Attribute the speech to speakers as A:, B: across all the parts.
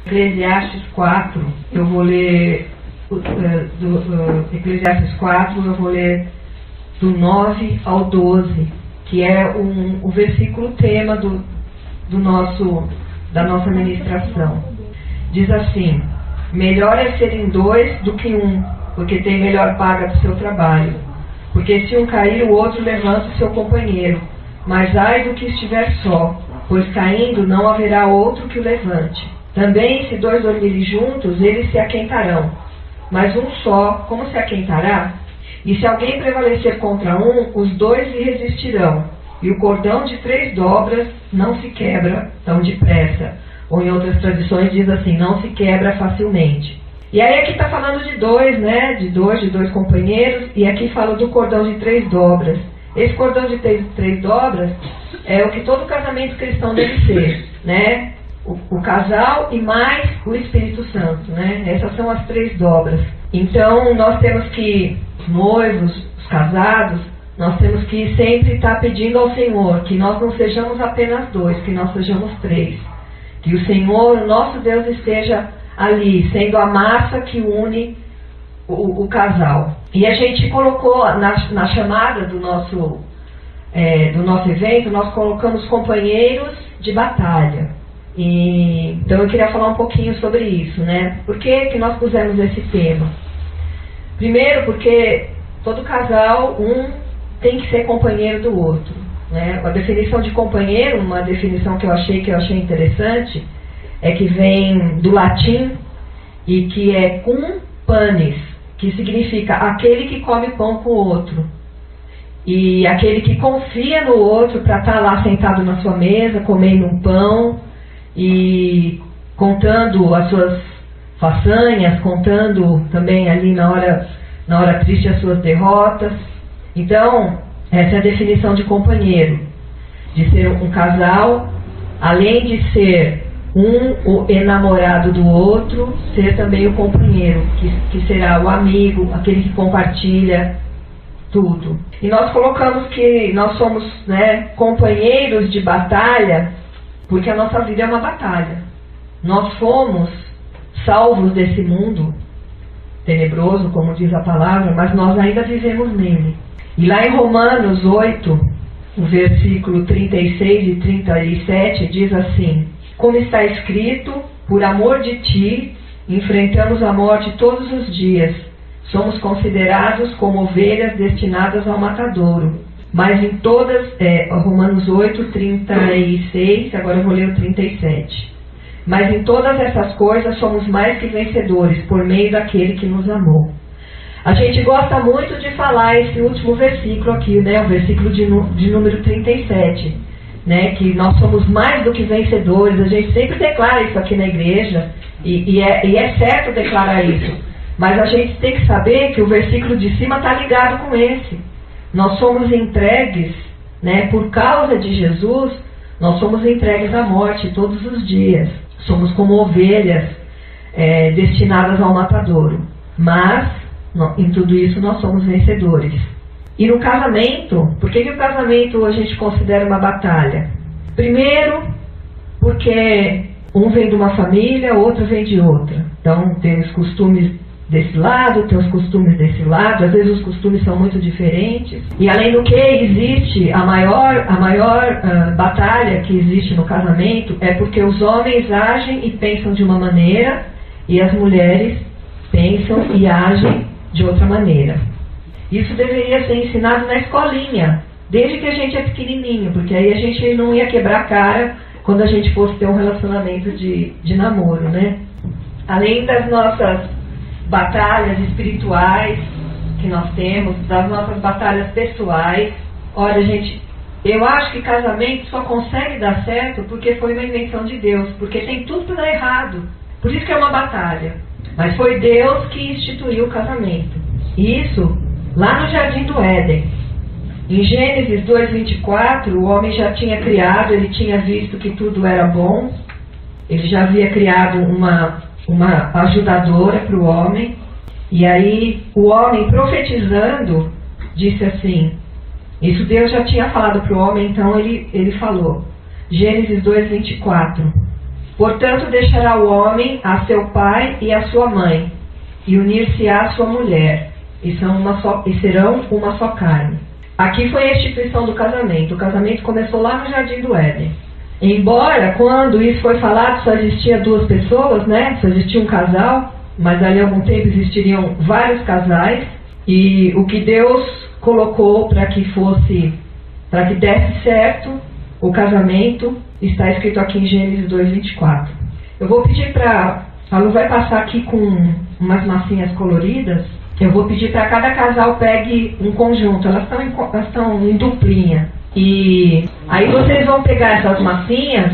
A: Eclesiastes 4, eu vou ler Eclesiastes 4, eu vou ler do 9 ao 12, que é o versículo tema da nossa ministração. Diz assim: melhor é serem dois do que um, porque tem melhor paga do seu trabalho. Porque se um cair, o outro levanta o seu companheiro. Mas ai do que estiver só, pois caindo não haverá outro que o levante. Também, se dois dormirem juntos, eles se aquentarão. Mas um só, como se aquentará? E se alguém prevalecer contra um, os dois lhe resistirão. E o cordão de 3 dobras não se quebra tão depressa. Ou em outras tradições diz assim, não se quebra facilmente. E aí aqui está falando de dois, né? De dois companheiros. E aqui fala do cordão de 3 dobras. Esse cordão de 3 dobras é o que todo casamento cristão deve ser, né? O casal e mais o Espírito Santo, né? Essas são as 3 dobras. Então nós temos que, os noivos, os casados, nós temos que sempre estar pedindo ao Senhor que nós não sejamos apenas 2, que nós sejamos 3. Que o Senhor, o nosso Deus, esteja ali, sendo a massa que une o casal. E a gente colocou na chamada do nosso evento, nós colocamos companheiros de batalha. Então eu queria falar um pouquinho sobre isso, né? Por que nós pusemos esse tema? Primeiro porque todo casal, tem que ser companheiro do outro, né? A definição de companheiro, uma definição que eu achei interessante, é que vem do latim e que é cum panis, que significa aquele que come pão com o outro. E aquele que confia no outro para estar lá sentado na sua mesa, comendo um pão e contando as suas façanhas, contando também ali na hora triste as suas derrotas. Então, essa é a definição de companheiro, de ser um casal, além de ser o enamorado do outro, ser também o companheiro, que será o amigo, aquele que compartilha tudo. E nós colocamos que nós somos, né, companheiros de batalha, porque a nossa vida é uma batalha. Nós fomos salvos desse mundo tenebroso, como diz a palavra, mas nós ainda vivemos nele. E lá em Romanos 8, o versículo 36 e 37 diz assim: como está escrito, por amor de ti, enfrentamos a morte todos os dias. Somos considerados como ovelhas destinadas ao matadouro. Mas em todas, Romanos 8, 36, agora eu vou ler o 37. Mas em todas essas coisas somos mais que vencedores, por meio daquele que nos amou. A gente gosta muito de falar esse último versículo aqui, né? O versículo de número 37. Né? Que nós somos mais do que vencedores. A gente sempre declara isso aqui na igreja. E é certo declarar isso. Mas a gente tem que saber que o versículo de cima está ligado com esse. Nós somos entregues, né, por causa de Jesus, nós somos entregues à morte todos os dias. Somos como ovelhas destinadas ao matadouro. Mas, em tudo isso, nós somos vencedores. E no casamento, por que o casamento a gente considera uma batalha? Primeiro, porque um vem de uma família, outro vem de outra. Então, tem os costumes desse lado, tem os costumes desse lado, às vezes os costumes são muito diferentes. E além do que, existe a maior batalha que existe no casamento é porque os homens agem e pensam de uma maneira e as mulheres pensam e agem de outra maneira. Isso deveria ser ensinado na escolinha, desde que a gente é pequenininho, porque aí a gente não ia quebrar a cara quando a gente fosse ter um relacionamento de namoro, né? Além das nossas batalhas espirituais que nós temos, das nossas batalhas pessoais. Olha, gente, eu acho que casamento só consegue dar certo porque foi uma invenção de Deus, porque tem tudo para dar errado. Por isso que é uma batalha. Mas foi Deus que instituiu o casamento. E isso lá no Jardim do Éden. Em Gênesis 2:24, o homem já tinha criado, ele tinha visto que tudo era bom, ele já havia criado uma ajudadora para o homem, e aí o homem profetizando disse assim, isso Deus já tinha falado para o homem, então ele falou, Gênesis 2:24, Portanto, deixará o homem a seu pai e a sua mãe, e unir-se-á à sua mulher, e serão uma só carne. Aqui foi a instituição do casamento. O casamento começou lá no Jardim do Éden. Embora, quando isso foi falado, só existia duas pessoas, né? Só existia um casal, mas ali há algum tempo existiriam vários casais, e o que Deus colocou para que desse certo o casamento, está escrito aqui em Gênesis 2:24. Eu vou pedir a Lu vai passar aqui com umas massinhas coloridas. Eu vou pedir para cada casal pegue um conjunto. Elas estão em duplinha. E aí vocês vão pegar essas massinhas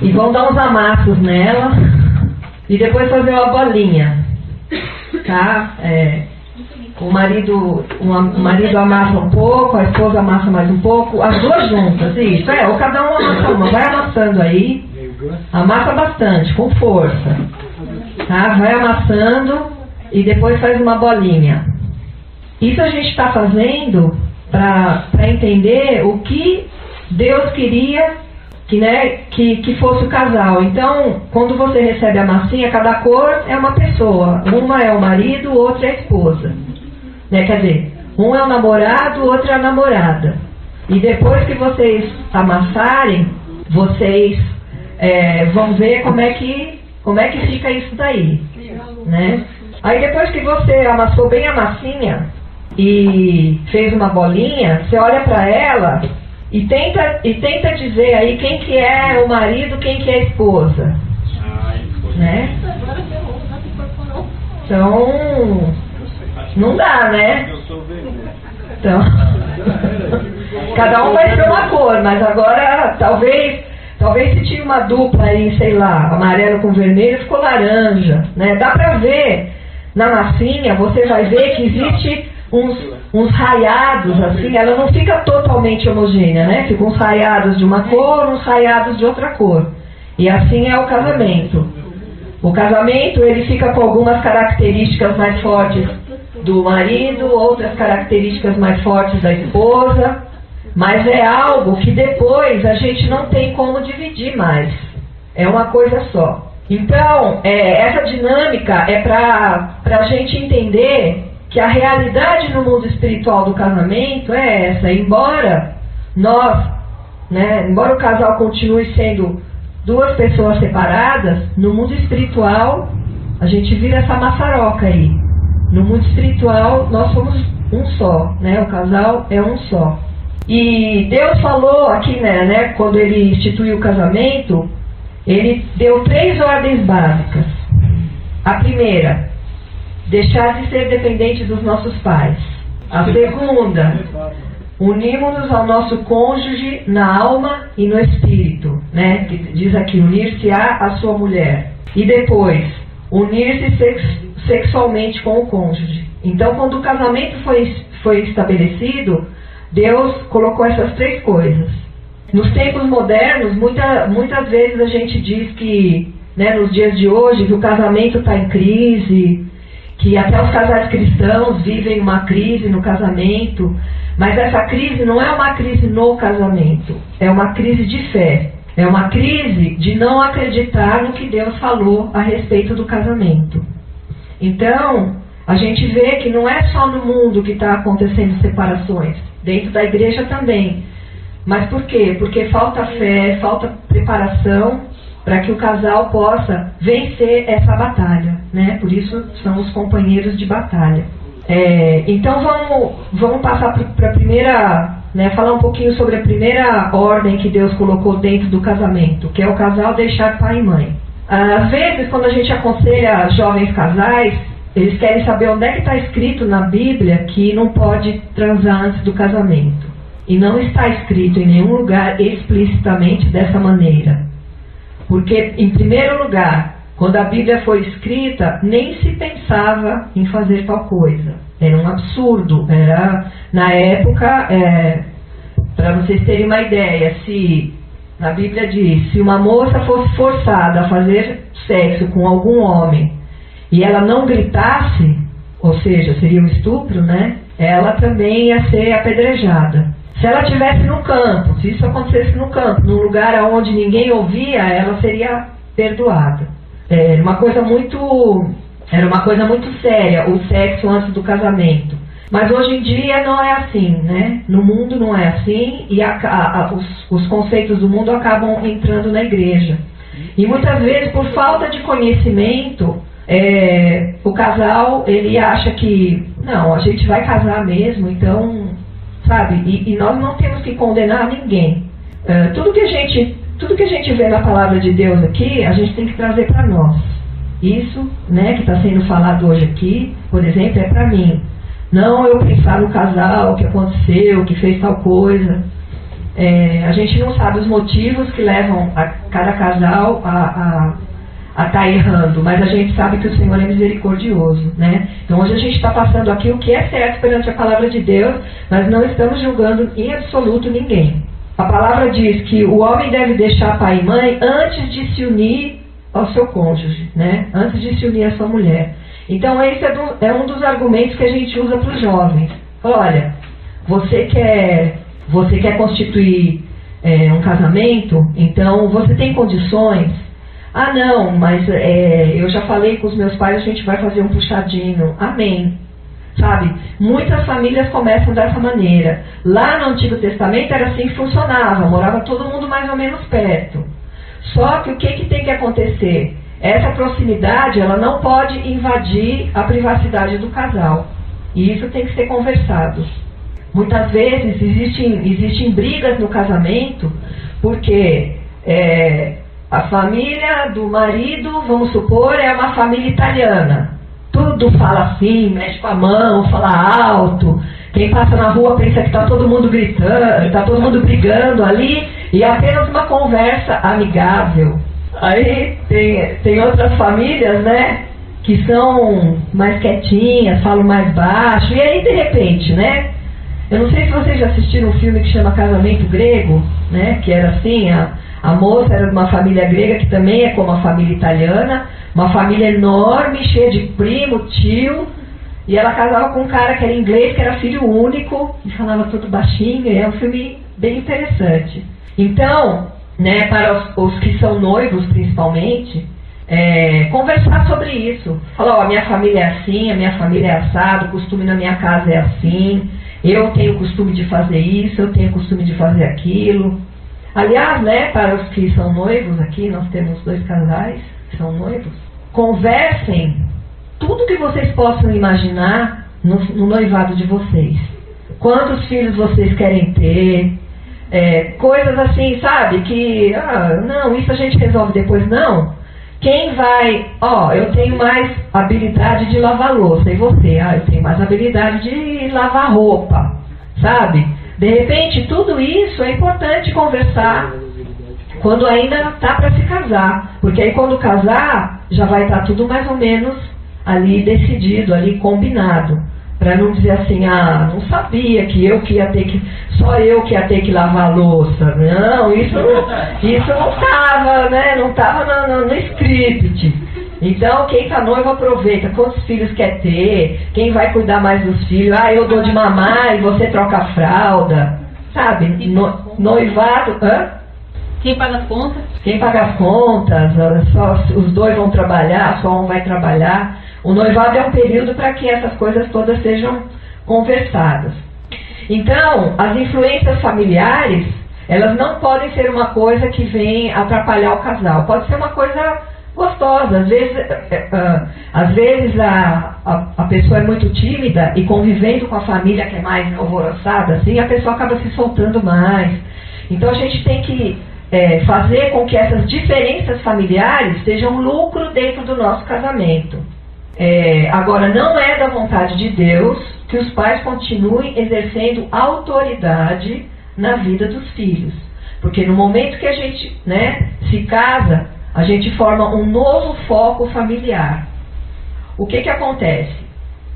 A: e vão dar uns amassos nela e depois fazer uma bolinha, tá? O marido amassa um pouco, a esposa amassa mais um pouco, as duas juntas, isso, ou cada um amassa uma, vai amassando aí, amassa bastante, com força, tá? Vai amassando e depois faz uma bolinha. Isso a gente está fazendo para entender o que Deus queria que fosse o casal. Então, quando você recebe a massinha, cada cor é uma pessoa, uma é o marido, outra é a esposa. Quer dizer, um é o namorado, o outro é a namorada. E depois que vocês amassarem, vocês vão ver como é que fica isso daí, né? Aí depois que você amassou bem a massinha e fez uma bolinha, você olha para ela e tenta dizer aí quem que é o marido, quem que é a esposa, né? Então, não dá, né? Então, cada um vai ser uma cor, mas agora talvez se tinha uma dupla aí, sei lá, amarelo com vermelho, ficou laranja, né? Dá pra ver na massinha, você vai ver que existe uns raiados, assim, ela não fica totalmente homogênea, né? Ficam uns raiados de uma cor, uns raiados de outra cor. E assim é o casamento. O casamento, ele fica com algumas características mais fortes do marido, outras características mais fortes da esposa, mas é algo que depois a gente não tem como dividir mais. É uma coisa só. Então, essa dinâmica é para a gente entender que a realidade no mundo espiritual do casamento é essa. Embora embora o casal continue sendo duas pessoas separadas, no mundo espiritual a gente vira essa maçaroca aí. No mundo espiritual nós somos um só, né? O casal é um só. E Deus falou aqui, né, quando Ele instituiu o casamento, Ele deu 3 ordens básicas. A primeira, deixar de ser dependente dos nossos pais. A segunda, unimos-nos ao nosso cônjuge na alma e no espírito, né? Que diz aqui, unir-se-á à sua mulher. E depois, unir-se sexualmente com o cônjuge. Então, quando o casamento foi estabelecido, Deus colocou essas 3 coisas. Nos tempos modernos, muitas vezes a gente diz que, né, nos dias de hoje, que o casamento está em crise, que até os casais cristãos vivem uma crise no casamento, mas essa crise não é uma crise no casamento, é uma crise de fé, é uma crise de não acreditar no que Deus falou a respeito do casamento. Então, a gente vê que não é só no mundo que está acontecendo separações, dentro da igreja também. Mas por quê? Porque falta fé, falta preparação para que o casal possa vencer essa batalha, né? Por isso são os companheiros de batalha. Então vamos passar para a primeira, né, falar um pouquinho sobre a primeira ordem que Deus colocou dentro do casamento, que é o casal deixar pai e mãe. Às vezes, quando a gente aconselha jovens casais, eles querem saber onde é que está escrito na Bíblia que não pode transar antes do casamento. E não está escrito em nenhum lugar explicitamente dessa maneira. Porque, em primeiro lugar, quando a Bíblia foi escrita, nem se pensava em fazer tal coisa. Era um absurdo. Na época, para vocês terem uma ideia, na Bíblia diz, se uma moça fosse forçada a fazer sexo com algum homem e ela não gritasse, ou seja, seria um estupro, né? Ela também ia ser apedrejada. Se ela estivesse no campo, se isso acontecesse no campo, num lugar onde ninguém ouvia, ela seria perdoada. Era uma coisa muito séria, o sexo antes do casamento. Mas hoje em dia não é assim, né? No mundo não é assim, e os conceitos do mundo acabam entrando na igreja. E muitas vezes, por falta de conhecimento, o casal, ele acha que, não, a gente vai casar mesmo, então, sabe? E nós não temos que condenar ninguém. Tudo que a gente vê na palavra de Deus aqui, a gente tem que trazer para nós. Isso, né, que está sendo falado hoje aqui, por exemplo, é para mim. Não eu pensar no casal, o que aconteceu, que fez tal coisa. A gente não sabe os motivos que levam a cada casal a estar errando, mas a gente sabe que o Senhor é misericordioso, né? Então hoje a gente está passando aqui o que é certo perante a palavra de Deus, mas não estamos julgando em absoluto ninguém. A palavra diz que o homem deve deixar pai e mãe antes de se unir ao seu cônjuge, né? Antes de se unir à sua mulher. Então esse é um dos argumentos que a gente usa para os jovens. Olha, você quer constituir um casamento, então você tem condições? Ah não, mas eu já falei com os meus pais, a gente vai fazer um puxadinho. Amém. Sabe, muitas famílias começam dessa maneira. Lá no Antigo Testamento era assim que funcionava, morava todo mundo mais ou menos perto. Só que o que tem que acontecer? Essa proximidade, ela não pode invadir a privacidade do casal. E isso tem que ser conversado. Muitas vezes existem brigas no casamento, porque a família do marido, vamos supor, é uma família italiana. Tudo fala assim, mexe com a mão, fala alto. Quem passa na rua pensa que está todo mundo gritando, está todo mundo brigando ali, e é apenas uma conversa amigável. Aí tem outras famílias, né, que são mais quietinhas, falam mais baixo, e aí de repente, né, eu não sei se vocês já assistiram um filme que chama Casamento Grego, né, que era assim, a moça era de uma família grega que também é como a família italiana, uma família enorme, cheia de primo, tio, e ela casava com um cara que era inglês, que era filho único, e falava tudo baixinho, e é um filme bem interessante. Então, né, para os que são noivos principalmente, conversar sobre isso. Falar, a minha família é assim, a minha família é assado, o costume na minha casa é assim, eu tenho o costume de fazer isso, eu tenho o costume de fazer aquilo. Aliás, né, para os que são noivos aqui, nós temos 2 casais que são noivos, conversem tudo que vocês possam imaginar no noivado de vocês. Quantos filhos vocês querem ter, coisas assim, sabe, que, não, isso a gente resolve depois, não. Quem vai, eu tenho mais habilidade de lavar louça, e você? Eu tenho mais habilidade de lavar roupa, sabe? De repente, tudo isso é importante conversar quando ainda está para se casar, porque aí quando casar, já vai estar tudo mais ou menos ali decidido, ali combinado. Para não dizer assim, não sabia que só eu que ia ter que lavar a louça. Não, isso não estava, né? Não estava no script. Então, quem está noivo aproveita. Quantos filhos quer ter? Quem vai cuidar mais dos filhos? Eu dou de mamar e você troca a fralda. Sabe? Noivado.
B: Quem paga as contas?
A: Quem paga as contas, só os 2 vão trabalhar, só um vai trabalhar. O noivado é um período para que essas coisas todas sejam conversadas. Então, as influências familiares, elas não podem ser uma coisa que vem atrapalhar o casal. Pode ser uma coisa gostosa. Às vezes a pessoa é muito tímida e convivendo com a família que é mais alvoroçada, assim, a pessoa acaba se soltando mais. Então a gente tem que fazer com que essas diferenças familiares sejam lucro dentro do nosso casamento. Agora, não é da vontade de Deus que os pais continuem exercendo autoridade na vida dos filhos. Porque no momento que a gente, né, se casa, a gente forma um novo foco familiar. O que acontece?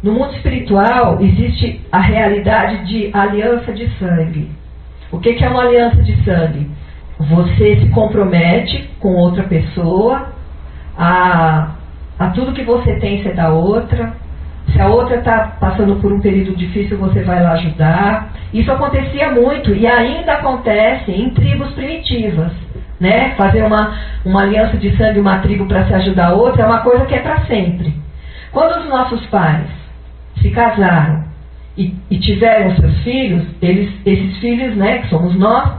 A: No mundo espiritual existe a realidade de aliança de sangue. O que é uma aliança de sangue? Você se compromete com outra pessoa a tudo que você tem, você dá outra. Se a outra está passando por um período difícil, você vai lá ajudar. Isso acontecia muito e ainda acontece em tribos primitivas, né? Fazer uma aliança de sangue, uma tribo para se ajudar a outra, é uma coisa que é para sempre. Quando os nossos pais se casaram e tiveram seus filhos, esses filhos, né, que somos nós,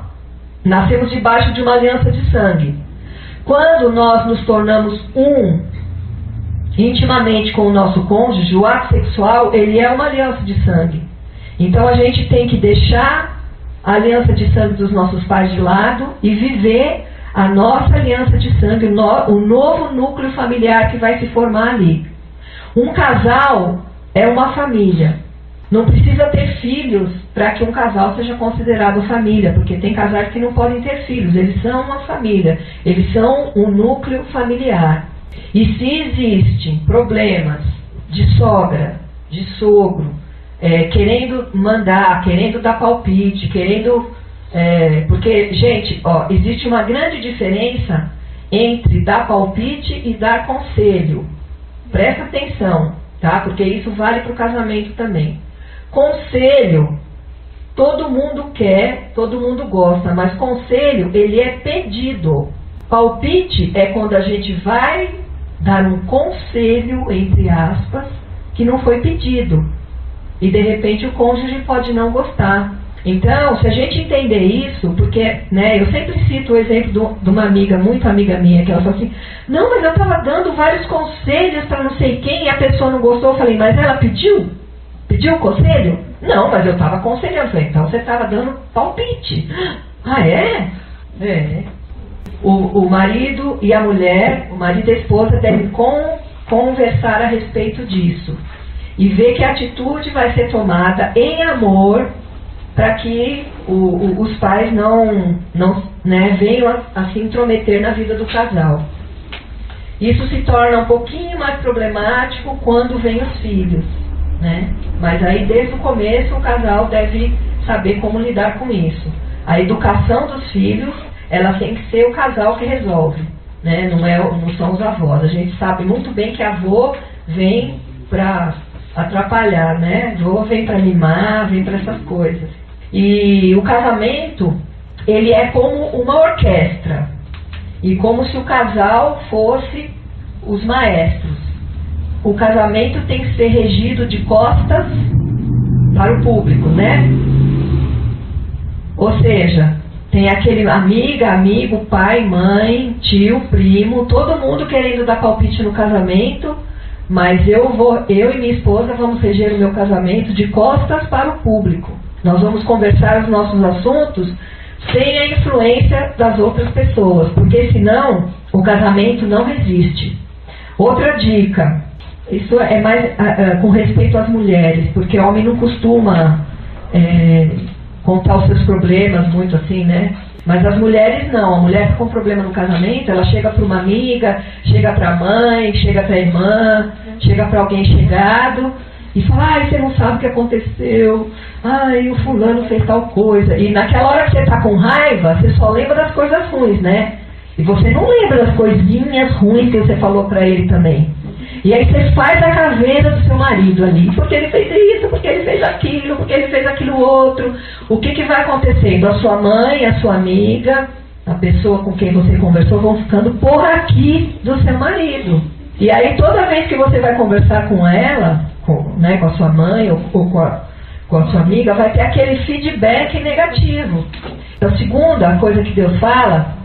A: nascemos debaixo de uma aliança de sangue. Quando nós nos tornamos intimamente com o nosso cônjuge, o ato sexual, ele é uma aliança de sangue. Então a gente tem que deixar a aliança de sangue dos nossos pais de lado e viver a nossa aliança de sangue, o novo núcleo familiar que vai se formar ali. Um casal é uma família. Não precisa ter filhos para que um casal seja considerado família, porque tem casais que não podem ter filhos, eles são uma família, eles são um núcleo familiar. E se existem problemas de sogra, de sogro, querendo mandar, querendo dar palpite, porque, gente, ó, existe uma grande diferença entre dar palpite e dar conselho. Presta atenção, tá? Porque isso vale para o casamento também. Conselho, todo mundo quer, todo mundo gosta, mas conselho, ele é pedido. Palpite é quando a gente vai dar um conselho, entre aspas, que não foi pedido. E de repente o cônjuge pode não gostar. Então, se a gente entender isso, porque, né, eu sempre cito o exemplo de uma amiga, muito amiga minha, que ela falou assim, não, mas eu estava dando vários conselhos para não sei quem e a pessoa não gostou. Eu falei, mas ela pediu? Pediu o conselho? Não, mas eu estava aconselhando. Eu falei, então você estava dando palpite. Ah, é? É. O marido e a mulher, o marido e a esposa devem conversar a respeito disso. E ver que a atitude vai ser tomada em amor para que os pais não venham a se intrometer na vida do casal. Isso se torna um pouquinho mais problemático quando vem os filhos, né? Mas aí desde o começo o casal deve saber como lidar com isso. A educação dos filhos, ela tem que ser o casal que resolve, né? Não são os avós. A gente sabe muito bem que avô vem para atrapalhar, né? Avô vem para mimar, vem para essas coisas. E o casamento, ele é como uma orquestra. E como se o casal fosse os maestros. O casamento tem que ser regido de costas para o público, né? Ou seja, tem aquele amigo, pai, mãe, tio, primo, todo mundo querendo dar palpite no casamento, mas eu e minha esposa vamos reger o meu casamento de costas para o público. Nós vamos conversar os nossos assuntos sem a influência das outras pessoas, porque senão o casamento não resiste. Outra dica, isso é mais com respeito às mulheres, porque o homem não costuma contar os seus problemas muito assim, né? Mas as mulheres não, a mulher com problema no casamento, ela chega para uma amiga, chega para a mãe, chega para a irmã, chega para alguém chegado e fala, ai, você não sabe o que aconteceu, ai, o fulano fez tal coisa. E naquela hora que você está com raiva, você só lembra das coisas ruins, né? E você não lembra das coisinhas ruins que você falou para ele também. E aí você faz a caveira do seu marido ali, porque ele fez isso, porque ele fez aquilo, porque ele fez aquilo outro. O que vai acontecendo? A sua mãe, a sua amiga, a pessoa com quem você conversou vão ficando por aqui do seu marido. E aí toda vez que você vai conversar com ela, com a sua mãe ou com a sua amiga, vai ter aquele feedback negativo. Então, a segunda coisa que Deus fala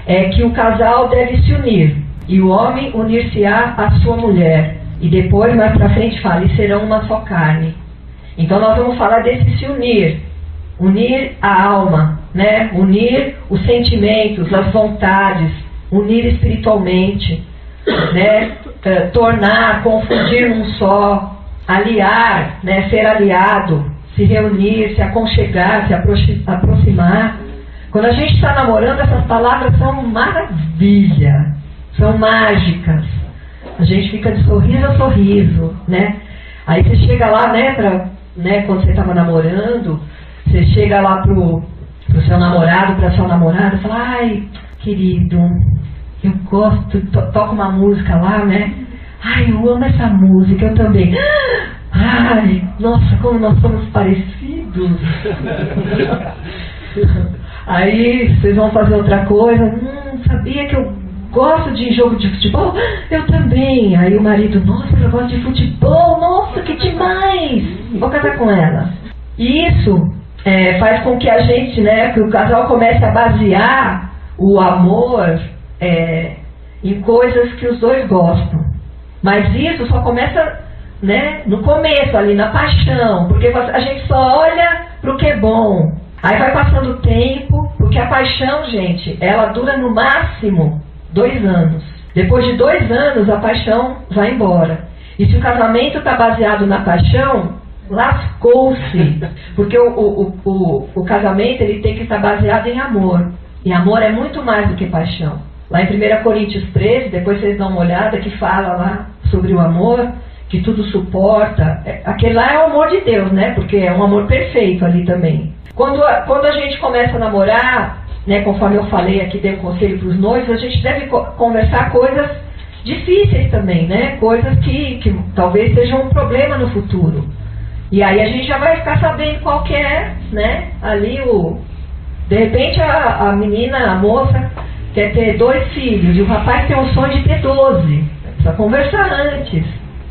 A: é que o casal deve se unir. E o homem unir-se-á à sua mulher. E depois, mais pra frente, fala, e serão uma só carne. Então nós vamos falar desse se unir. Unir a alma, né? Unir os sentimentos, as vontades. Unir espiritualmente, né? Tornar, confundir num só. Aliar, né? Ser aliado. Se reunir, se aconchegar, se aproximar. Quando a gente está namorando, essas palavras são maravilha. São mágicas. A gente fica de sorriso a sorriso, né? Aí você chega lá, quando você estava namorando, você chega lá pro seu namorado, pra sua namorada, e fala, ai, querido, eu gosto, toca uma música lá, né? Ai, eu amo essa música, eu também. Ai, nossa, como nós somos parecidos. Aí vocês vão fazer outra coisa. Sabia que eu gosto de jogo de futebol? Eu também. Aí o marido, nossa, eu gosto de futebol, nossa, que demais! Vou casar com ela. E isso faz com que a gente, né, que o casal comece a basear o amor em coisas que os dois gostam. Mas isso só começa, né, no começo, ali na paixão, porque a gente só olha pro que é bom. Aí vai passando o tempo, porque a paixão, gente, ela dura no máximo 2 anos. Depois de 2 anos, a paixão vai embora. E se o casamento está baseado na paixão, lascou-se. Porque o casamento ele tem que estar baseado em amor. E amor é muito mais do que paixão. Lá em 1 Coríntios 13, depois vocês dão uma olhada, que fala lá sobre o amor, que tudo suporta. Aquele lá é o amor de Deus, né? Porque é um amor perfeito ali também. Quando a gente começa a namorar, né, conforme eu falei aqui, dei um conselho para os noivos, a gente deve conversar coisas difíceis também, né? Coisas que talvez sejam um problema no futuro. E aí a gente já vai ficar sabendo qual que é, né? Ali de repente a menina, a moça, quer ter 2 filhos e o rapaz tem um sonho de ter 12. Precisa conversar antes,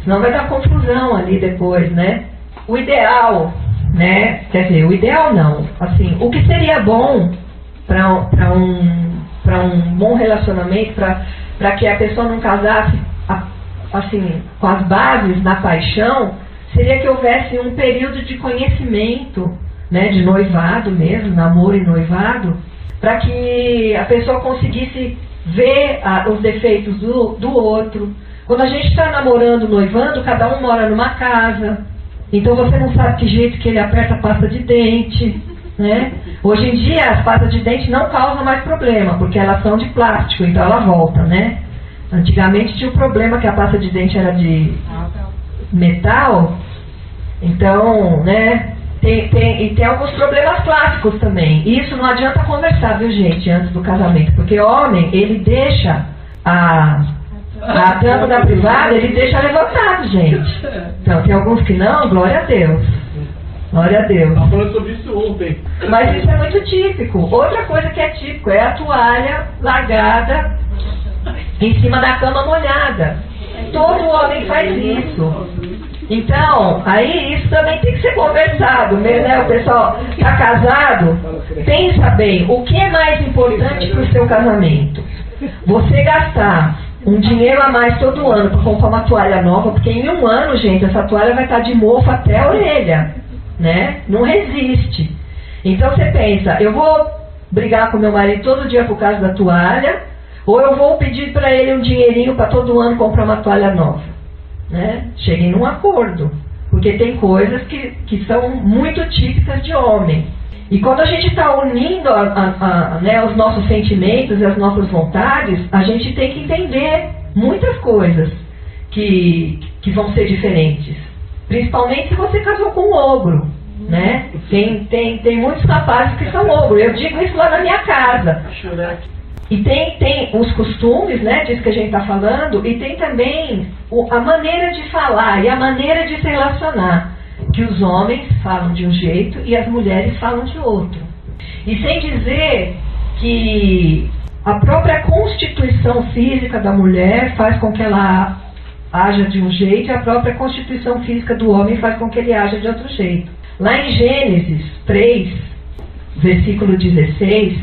A: senão vai dar confusão ali depois, né? O ideal, né? Quer dizer, o ideal não. Assim, o que seria bom para um bom relacionamento, para que a pessoa não casasse assim, com as bases da paixão, seria que houvesse um período de conhecimento, né, de noivado mesmo, namoro e noivado, para que a pessoa conseguisse ver os defeitos do outro. Quando a gente está namorando, noivando, cada um mora numa casa, então você não sabe que jeito que ele aperta a pasta de dente, né? Hoje em dia as pastas de dente não causam mais problema, porque elas são de plástico, então ela volta, né? Antigamente tinha o problema que a pasta de dente era de metal, então, né? Tem alguns problemas clássicos também. E isso não adianta conversar, viu, gente, antes do casamento, porque o homem, ele deixa a tampa da privada, ele deixa levantado, gente. Então, tem alguns que não, glória a Deus. Glória a Deus.
C: Estava falando sobre isso ontem.
A: Mas isso é muito típico. Outra coisa que é típico é a toalha largada em cima da cama molhada. Todo homem faz isso. Então, aí isso também tem que ser conversado, né? O pessoal está casado, pensa bem, o que é mais importante para o seu casamento? Você gastar um dinheiro a mais todo ano para comprar uma toalha nova, porque em 1 ano, gente, essa toalha vai estar de mofo até a orelha, né? Não resiste. Então você pensa, eu vou brigar com meu marido todo dia por causa da toalha, ou eu vou pedir para ele um dinheirinho para todo ano comprar uma toalha nova, né? Cheguem num acordo, porque tem coisas que são muito típicas de homem. E quando a gente está unindo né, os nossos sentimentos e as nossas vontades, a gente tem que entender muitas coisas que vão ser diferentes. Principalmente se você casou com um ogro, né? Tem muitos rapazes que são ogro. Eu digo isso lá na minha casa. E tem os costumes, né, disso que a gente está falando, e tem também a maneira de falar e a maneira de se relacionar. Que os homens falam de um jeito e as mulheres falam de outro. E sem dizer que a própria constituição física da mulher faz com que ela haja de um jeito, e a própria constituição física do homem faz com que ele haja de outro jeito. Lá em Gênesis 3, versículo 16,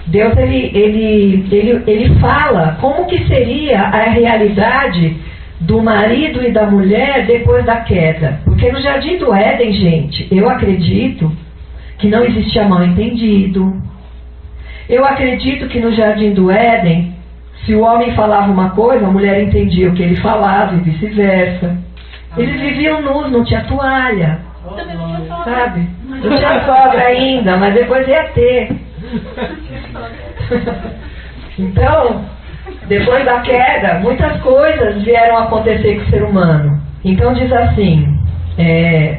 A: Deus ele fala como que seria a realidade do marido e da mulher depois da queda. Porque no Jardim do Éden, gente, eu acredito que não existia mal entendido. Eu acredito que no Jardim do Éden, se o homem falava uma coisa, a mulher entendia o que ele falava e vice-versa. Eles viviam nus, não tinha toalha, sabe? Não tinha sogra ainda, mas depois ia ter. Então, depois da queda, muitas coisas vieram acontecer com o ser humano. Então diz assim,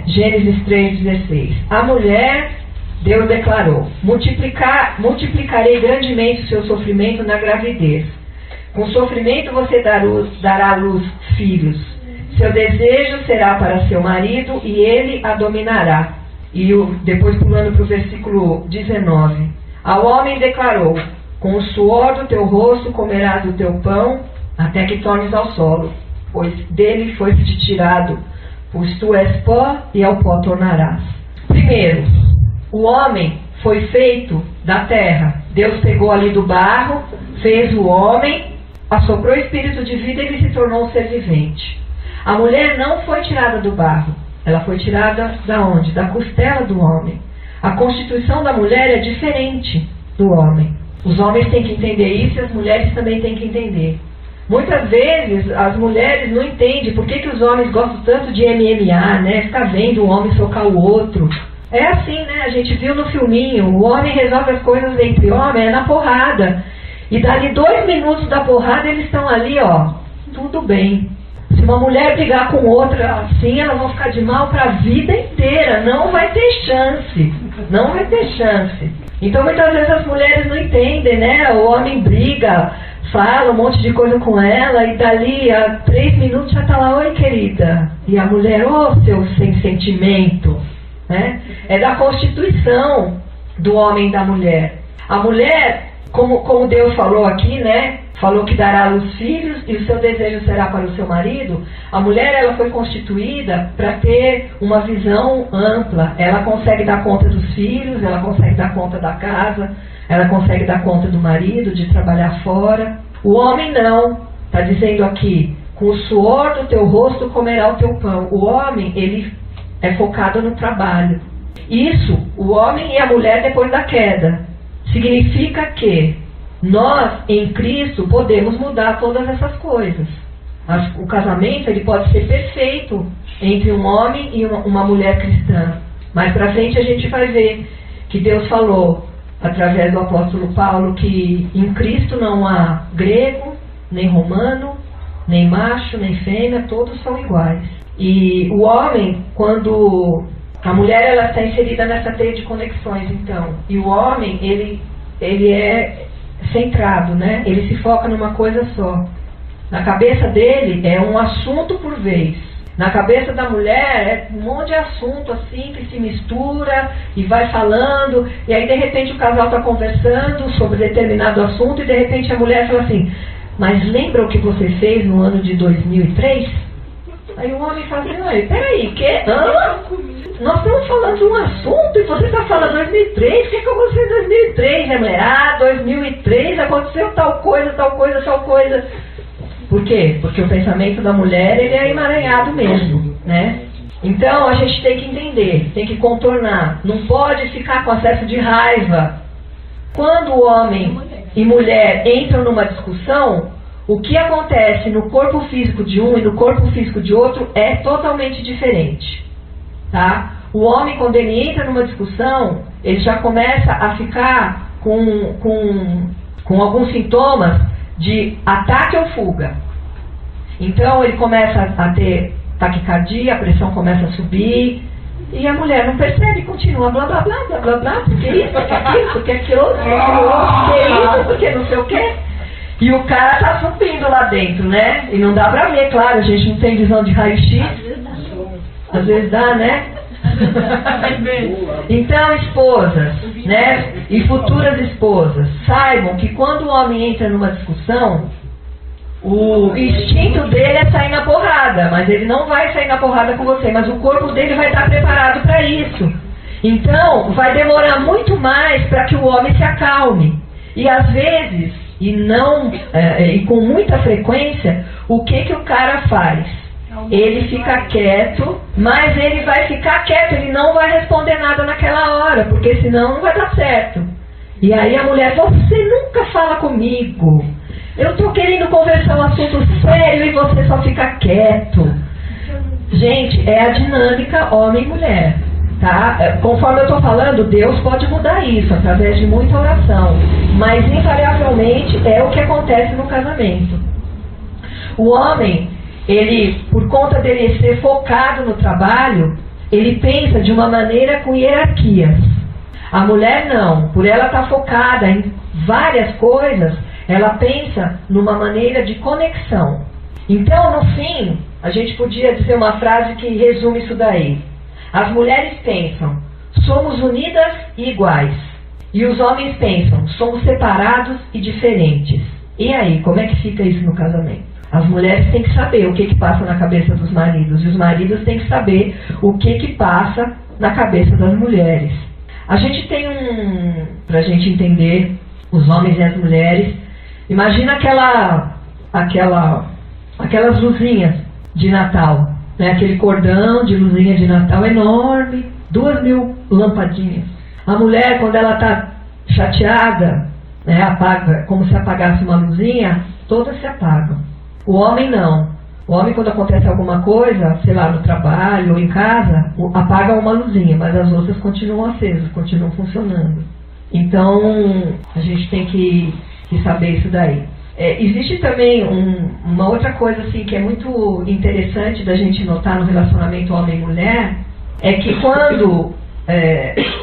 A: Gênesis 3,16. A mulher, Deus declarou, multiplicarei grandemente o seu sofrimento na gravidez. Com sofrimento você dará à luz filhos. Seu desejo será para seu marido e ele a dominará. E depois pulando para o versículo 19. Ao homem declarou: com o suor do teu rosto comerás o teu pão, até que tornes ao solo, pois dele foi-te tirado, pois tu és pó e ao pó tornarás. Primeiro, o homem foi feito da terra. Deus pegou ali do barro, fez o homem, assoprou o espírito de vida e ele se tornou um ser vivente. A mulher não foi tirada do barro, ela foi tirada da onde? Da costela do homem. A constituição da mulher é diferente do homem. Os homens têm que entender isso e as mulheres também têm que entender. Muitas vezes as mulheres não entendem por que os homens gostam tanto de MMA, né? Ficar vendo um homem socar o outro. É assim, né? A gente viu no filminho, o homem resolve as coisas entre homens, é na porrada. E dali 2 minutos da porrada eles estão ali, ó, tudo bem. Se uma mulher brigar com outra assim, elas vão ficar de mal para a vida inteira. Não vai ter chance. Não vai ter chance. Então muitas vezes as mulheres não entendem, né? O homem briga, fala um monte de coisa com ela e dali a 3 minutos já está lá: oi, querida. E a mulher: ô, seu sem sentimento, né? É da constituição do homem e da mulher. A mulher, como Deus falou aqui, né? Falou que dará à luz filhos e o seu desejo será para o seu marido. A mulher, ela foi constituída para ter uma visão ampla. Ela consegue dar conta dos filhos, ela consegue dar conta da casa, ela consegue dar conta do marido, de trabalhar fora. O homem não. Está dizendo aqui: com o suor do teu rosto comerá o teu pão. O homem, ele é focado no trabalho. Isso, o homem e a mulher depois da queda. Significa que nós, em Cristo, podemos mudar todas essas coisas. O casamento, ele pode ser perfeito entre um homem e uma mulher cristã. Mais pra frente a gente vai ver que Deus falou, através do apóstolo Paulo, que em Cristo não há grego, nem romano, nem macho, nem fêmea, todos são iguais. E o homem, quando... A mulher, ela está inserida nessa teia de conexões, então. E o homem, ele é centrado, né? Ele se foca numa coisa só. Na cabeça dele é um assunto por vez. Na cabeça da mulher é um monte de assunto assim que se mistura e vai falando. E aí de repente o casal está conversando sobre determinado assunto e de repente a mulher fala assim: mas lembra o que você fez no ano de 2003? Aí o homem fala assim: peraí, que? Nós estamos falando de um assunto e você está falando 2003, o que aconteceu em 2003, né, mulher? 2003 aconteceu tal coisa, tal coisa, tal coisa. Por quê? Porque o pensamento da mulher, ele é emaranhado mesmo, né? Então a gente tem que entender, tem que contornar. Não pode ficar com acesso de raiva. Quando o homem e mulher entram numa discussão, o que acontece no corpo físico de um e no corpo físico de outro é totalmente diferente. Tá? O homem, quando ele entra numa discussão, ele já começa a ficar com alguns sintomas de ataque ou fuga. Então ele começa a ter taquicardia, a pressão começa a subir, e a mulher não percebe, continua blá blá blá blá blá blá, porque isso, porque aquilo, porque aquilo, porque isso, porque não sei o quê. E o cara tá subindo lá dentro, né? E não dá pra ver, claro, a gente não tem visão de raio-x. Às vezes dá, né? Então, esposas, né? E futuras esposas, saibam que quando o homem entra numa discussão, o instinto dele é sair na porrada, mas ele não vai sair na porrada com você, mas o corpo dele vai estar preparado para isso. Então, vai demorar muito mais para que o homem se acalme. E às vezes, e com muita frequência, o que o cara faz? Ele fica quieto, mas ele vai ficar quieto, ele não vai responder nada naquela hora, porque senão não vai dar certo. E aí a mulher: você nunca fala comigo, eu estou querendo conversar um assunto sério e você só fica quieto. Gente, é a dinâmica homem e mulher, tá? Conforme eu estou falando, Deus pode mudar isso através de muita oração, mas invariavelmente é o que acontece no casamento. O homem, ele, por conta dele ser focado no trabalho, ele pensa de uma maneira com hierarquias. A mulher não, por ela estar focada em várias coisas, ela pensa numa maneira de conexão. Então, no fim, a gente podia dizer uma frase que resume isso daí. As mulheres pensam: somos unidas e iguais. E os homens pensam, somos separados e diferentes. E aí, como é que fica isso no casamento? As mulheres têm que saber o que passa na cabeça dos maridos, e os maridos têm que saber o que passa na cabeça das mulheres. A gente tem pra gente entender os homens e as mulheres, imagina aquelas luzinhas de Natal, né? Aquele cordão de luzinha de Natal enorme, 2.000 lampadinhas. A mulher, quando ela está chateada, né, apaga, como se apagasse uma luzinha, todas se apagam. O homem não. O homem, quando acontece alguma coisa, sei lá, no trabalho ou em casa, apaga uma luzinha, mas as outras continuam acesas, continuam funcionando. Então, a gente tem que saber isso daí. Existe também uma outra coisa assim, que é muito interessante da gente notar no relacionamento homem e mulher, é que quando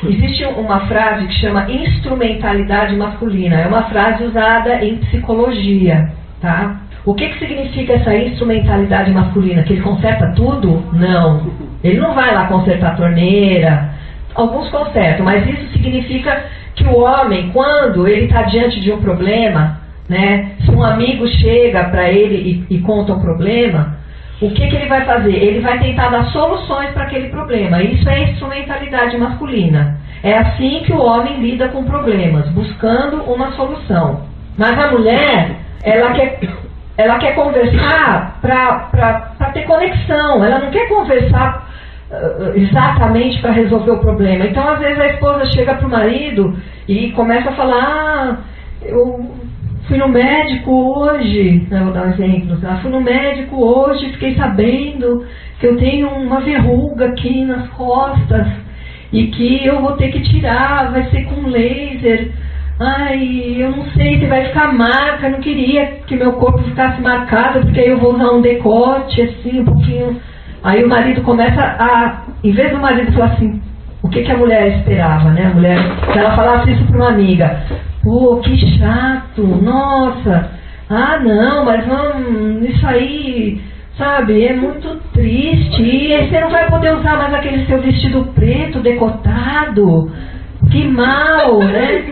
A: existe uma frase que chama instrumentalidade masculina, é uma frase usada em psicologia, tá? O que significa essa instrumentalidade masculina? Que ele conserta tudo? Não. Ele não vai lá consertar a torneira. Alguns consertam, mas isso significa que o homem, quando ele está diante de um problema, né, se um amigo chega para ele e conta um problema, o que ele vai fazer? Ele vai tentar dar soluções para aquele problema. Isso é instrumentalidade masculina. É assim que o homem lida com problemas, buscando uma solução. Mas a mulher, ela quer conversar para ter conexão. Ela não quer conversar exatamente para resolver o problema. Então, às vezes, a esposa chega para o marido e começa a falar: eu fui no médico hoje, vou dar um exemplo, fui no médico hoje, fiquei sabendo que eu tenho uma verruga aqui nas costas e que eu vou ter que tirar, vai ser com laser. Ai, eu não sei se vai ficar marca, eu não queria que meu corpo ficasse marcado, porque aí eu vou usar um decote, assim, um pouquinho. Aí o marido começa em vez do marido falar assim, o que a mulher esperava, né? A mulher, se ela falasse isso para uma amiga, pô, que chato, nossa, não, mas não, isso aí, sabe, é muito triste, e aí você não vai poder usar mais aquele seu vestido preto, decotado. Que mal, né?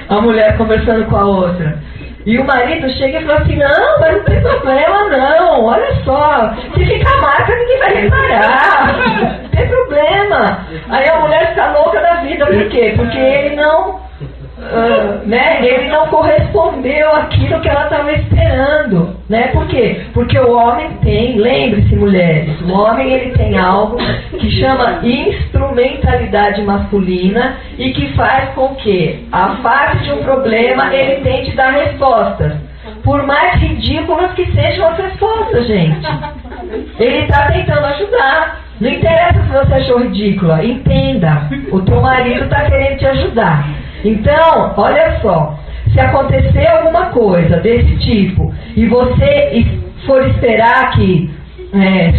A: A mulher conversando com a outra. E o marido chega e fala assim, não, mas não tem problema não, olha só, se ficar marca ninguém vai reparar, não tem problema. Aí a mulher fica louca da vida, por quê? Porque ele não, ele não correspondeu àquilo que ela estava esperando, né? Por quê? Porque o homem tem, lembre-se mulheres, o homem ele tem algo que chama instrumentalidade masculina e que faz com que a face de um problema ele tente dar respostas, por mais ridículas que sejam as respostas, gente. Ele está tentando ajudar. Não interessa se você achou ridícula, entenda, o teu marido está querendo te ajudar. Então, olha só, se acontecer alguma coisa desse tipo e você for esperar que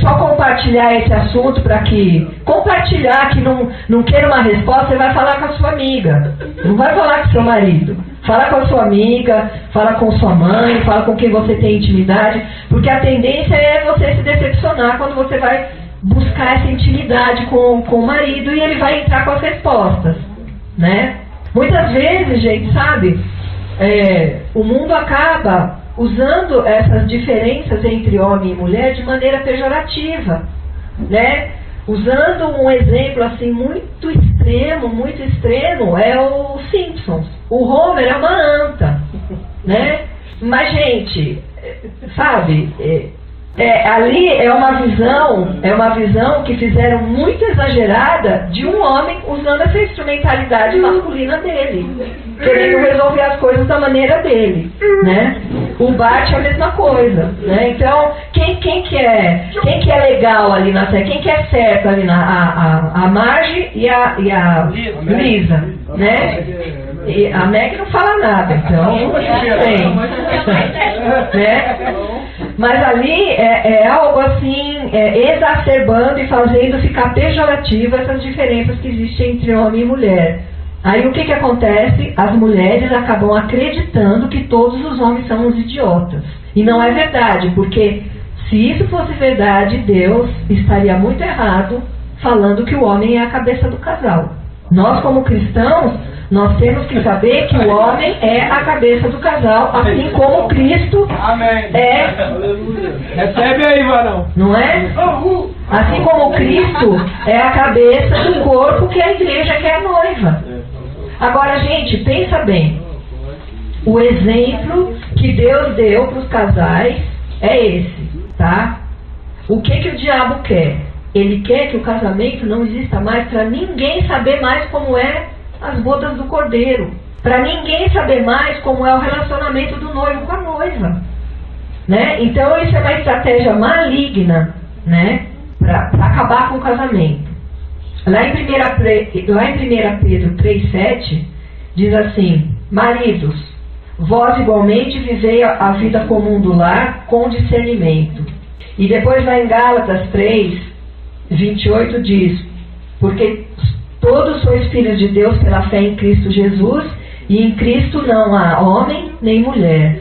A: só compartilhar esse assunto para que compartilhar que não queira uma resposta, você vai falar com a sua amiga, não vai falar com o seu marido. Fala com a sua amiga, fala com sua mãe, fala com quem você tem intimidade, porque a tendência é você se decepcionar quando você vai buscar essa intimidade com o marido e ele vai entrar com as respostas, né? Muitas vezes, gente, sabe, o mundo acaba usando essas diferenças entre homem e mulher de maneira pejorativa, né? Usando um exemplo assim muito extremo, é o Simpsons. O Homer é uma anta, né? Mas, gente, sabe, ali é uma visão que fizeram muito exagerada de um homem usando essa instrumentalidade masculina dele, querendo resolver as coisas da maneira dele, né? O Bart é a mesma coisa, né? Então, quem que é legal ali na série, quem que é certo ali a Marge e a Lisa, né? E a Meg não fala nada, então não tem, né? Mas ali é algo assim, exacerbando e fazendo ficar pejorativa essas diferenças que existem entre homem e mulher. Aí o que acontece? As mulheres acabam acreditando que todos os homens são uns idiotas. E não é verdade, porque se isso fosse verdade, Deus estaria muito errado falando que o homem é a cabeça do casal. Nós, como cristãos, nós temos que saber que o homem é a cabeça do casal, assim como Cristo é.
C: Recebe aí, varão.
A: Não é? Assim como Cristo é a cabeça do corpo, que é a igreja, que é a noiva. Agora, gente, pensa bem. O exemplo que Deus deu para os casais é esse, tá? O que o diabo quer? Ele quer que o casamento não exista mais para ninguém saber mais como é as bodas do cordeiro. Para ninguém saber mais como é o relacionamento do noivo com a noiva. Né? Então isso é uma estratégia maligna, né? Para acabar com o casamento. Lá em 1 Pedro 3,7 diz assim: maridos, vós igualmente vivei a vida comum do lar com discernimento. E depois lá em Gálatas 3:28 diz: porque todos sois filhos de Deus pela fé em Cristo Jesus, e em Cristo não há homem nem mulher.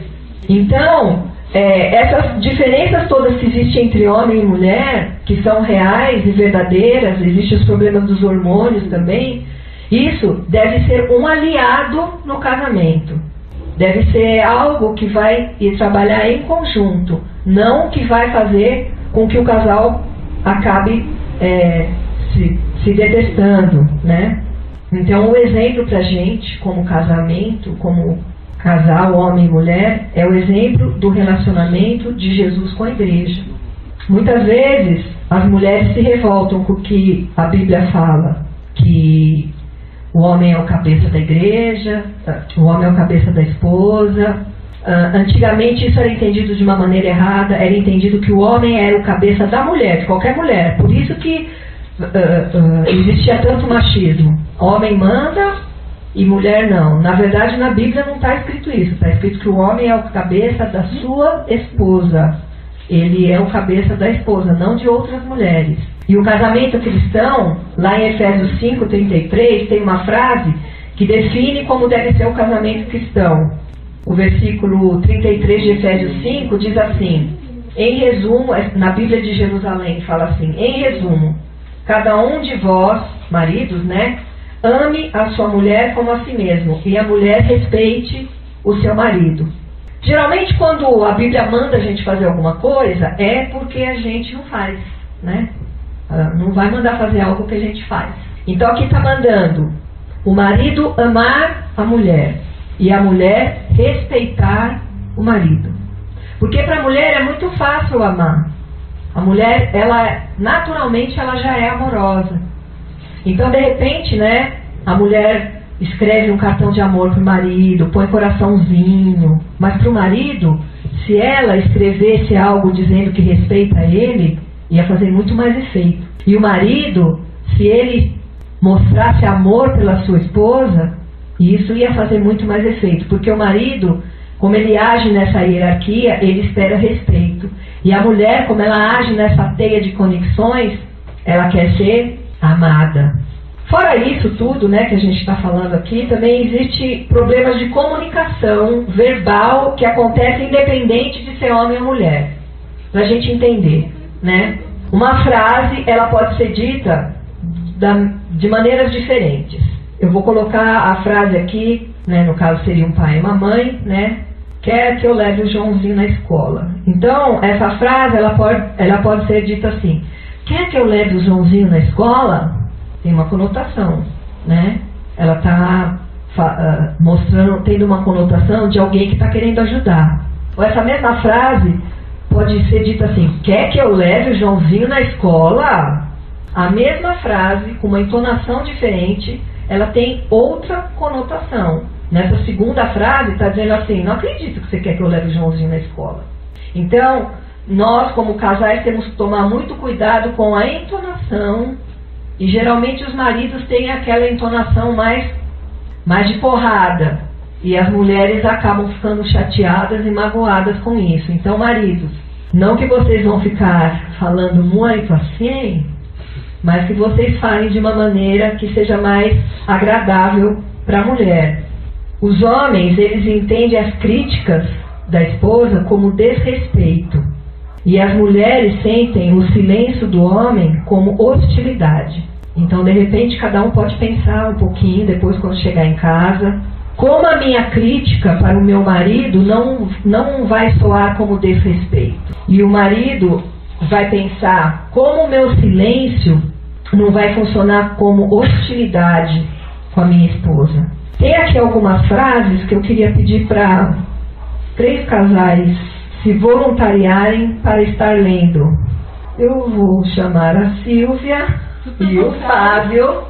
A: Então, essas diferenças todas que existem entre homem e mulher, que são reais e verdadeiras, existem os problemas dos hormônios também, isso deve ser um aliado no casamento. Deve ser algo que vai trabalhar em conjunto, não que vai fazer com que o casal acabe se detestando, né? Então, o exemplo pra gente, como casamento, como casal, homem e mulher, é o exemplo do relacionamento de Jesus com a igreja. Muitas vezes, as mulheres se revoltam com o que a Bíblia fala, que o homem é o cabeça da igreja, o homem é o cabeça da esposa. Antigamente isso era entendido de uma maneira errada, era entendido que o homem era o cabeça da mulher, de qualquer mulher. Por isso que existia tanto machismo. Homem manda e mulher não. Na verdade, na Bíblia não está escrito isso. Está escrito que o homem é o cabeça da sua esposa. Ele é o cabeça da esposa, não de outras mulheres. E o casamento cristão, lá em Efésios 5:33, tem uma frase que define como deve ser o casamento cristão. O versículo 33 de Efésios 5 diz assim: em resumo, na Bíblia de Jerusalém fala assim: em resumo, cada um de vós, maridos, né, ame a sua mulher como a si mesmo, e a mulher respeite o seu marido. Geralmente, quando a Bíblia manda a gente fazer alguma coisa, é porque a gente não faz, né? Não vai mandar fazer algo que a gente faz. Então aqui está mandando o marido amar a mulher e a mulher respeitar o marido. Porque para a mulher é muito fácil amar. A mulher, naturalmente, ela já é amorosa. Então, de repente, né, a mulher escreve um cartão de amor para o marido, põe coraçãozinho. Mas para o marido, se ela escrevesse algo dizendo que respeita ele, ia fazer muito mais efeito. E o marido, se ele mostrasse amor pela sua esposa, isso ia fazer muito mais efeito. Porque o marido, como ele age nessa hierarquia, ele espera respeito. E a mulher, como ela age nessa teia de conexões, ela quer ser amada. Fora isso tudo, né, que a gente está falando aqui, também existe problemas de comunicação verbal que acontecem independente de ser homem ou mulher. Para a gente entender, né? Uma frase, ela pode ser dita de maneiras diferentes. Eu vou colocar a frase aqui, né, no caso seria um pai e uma mãe, né? Quer que eu leve o Joãozinho na escola. Então, essa frase, ela pode ser dita assim: quer que eu leve o Joãozinho na escola? Tem uma conotação, né? Ela está tendo uma conotação de alguém que está querendo ajudar. Ou essa mesma frase pode ser dita assim: quer que eu leve o Joãozinho na escola? A mesma frase, com uma entonação diferente, ela tem outra conotação. Nessa segunda frase está dizendo assim: não acredito que você quer que eu leve o Joãozinho na escola. Então, nós como casais temos que tomar muito cuidado com a entonação. E geralmente os maridos têm aquela entonação mais de porrada. E as mulheres acabam ficando chateadas e magoadas com isso. Então, maridos, não que vocês vão ficar falando muito assim, mas que vocês falem de uma maneira que seja mais agradável para a mulher. Os homens, eles entendem as críticas da esposa como desrespeito. E as mulheres sentem o silêncio do homem como hostilidade. Então, de repente, cada um pode pensar um pouquinho depois quando chegar em casa. Como a minha crítica para o meu marido não vai soar como desrespeito. E o marido vai pensar como o meu silêncio não vai funcionar como hostilidade com a minha esposa. Tem aqui algumas frases que eu queria pedir para 3 casais se voluntariarem para estar lendo. Eu vou chamar a Silvia e o Fábio.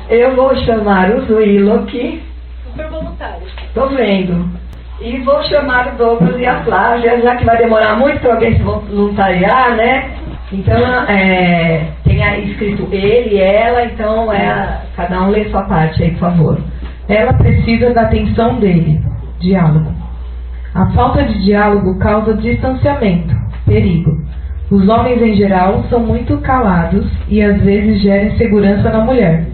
A: Eu vou chamar o Zuilo aqui.
B: Super voluntário.
A: Tô vendo. E vou chamar o Douglas e a Flávia, já que vai demorar muito para alguém se voluntariar, né? Então, tem aí escrito ele, ela, então cada um lê sua parte aí, por favor.
D: Ela precisa da atenção dele. Diálogo. A falta de diálogo causa distanciamento, perigo. Os homens em geral são muito calados e às vezes geram insegurança na mulher.